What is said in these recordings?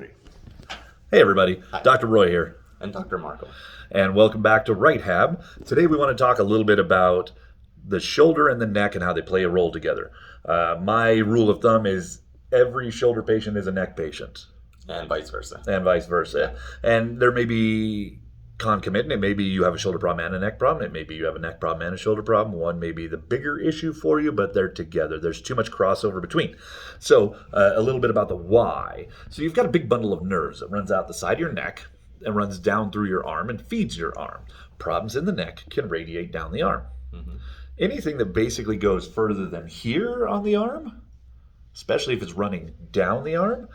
Hey everybody, Hi. Dr. Roy here, And Dr. Marco. and welcome back to RightHab. Today we want to talk a little bit about the shoulder and the neck and how they play a role together. My rule of thumb is every shoulder patient is a neck patient, And vice versa. and vice versa. And there may be concomitant. It may be you have a shoulder problem and a neck problem. It may be you have a neck problem and a shoulder problem. One may be the bigger issue for you, but they're together. There's too much crossover between. So a little bit about the why. So you've got a big bundle of nerves that runs out the side of your neck and runs down through your arm and feeds your arm. Problems in the neck can radiate down the arm. Mm-hmm. Anything that basically goes further than here on the arm, especially if it's running down the arm,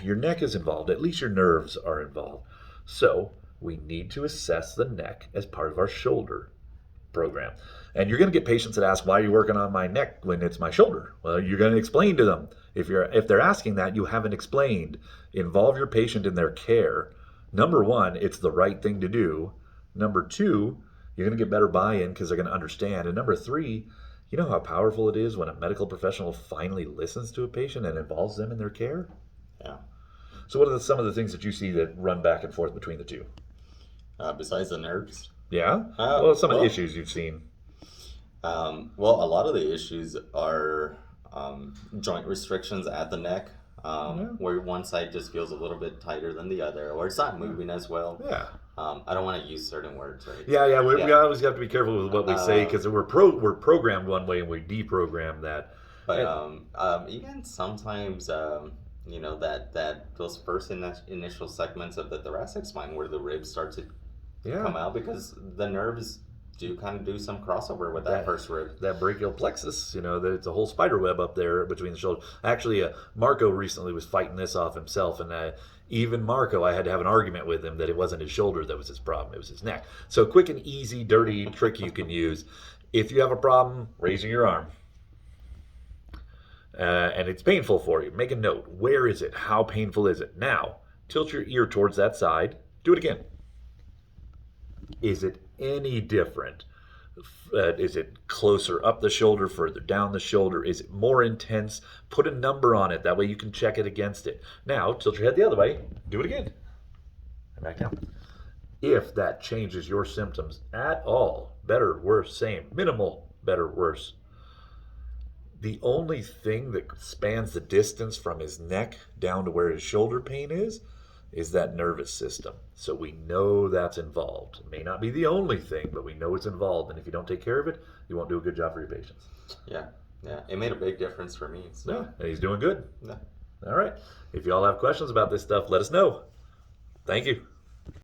your neck is involved. At least your nerves are involved. So we need to assess the neck as part of our shoulder program. And you're going to get patients that ask, why are you working on my neck when it's my shoulder? Well, you're going to explain to them. If they're asking that, you haven't explained. Involve your patient in their care. Number one, it's the right thing to do. Number two, you're going to get better buy-in because they're going to understand. And number three, you know how powerful it is when a medical professional finally listens to a patient and involves them in their care? Yeah. So what are some of the things that you see that run back and forth between the two? Besides the nerves? Yeah? Well, some of the issues you've seen. Well, a lot of the issues are joint restrictions at the neck, where one side just feels a little bit tighter than the other, or it's not moving as well. Yeah. I don't want to use certain words, right? Yeah. We always have to be careful with what we say because we're programmed one way and we deprogram that. But even sometimes, that those first initial segments of the thoracic spine where the ribs start to come out because the nerves do kind of do some crossover with that first rib. That brachial plexus, it's a whole spider web up there between the shoulders. Actually, Marco recently was fighting this off himself, and even Marco, I had to have an argument with him that it wasn't his shoulder that was his problem, it was his neck. So quick and easy, dirty trick you can use. If you have a problem raising your arm, and it's painful for you, make a note. Where is it? How painful is it? Now, tilt your ear towards that side. Do it again. Is it any different? Is it closer up the shoulder, further down the shoulder? Is it more intense? Put a number on it. That way you can check it against it. Now, tilt your head the other way. Do it again. And back down. If that changes your symptoms at all, better, worse, same, minimal, better, worse. The only thing that spans the distance from his neck down to where his shoulder pain is that nervous system. So we know that's involved. It may not be the only thing, but we know it's involved. And if you don't take care of it, you won't do a good job for your patients. Yeah. It made a big difference for me. So. Yeah, and he's doing good. Yeah. All right. If you all have questions about this stuff, let us know. Thank you.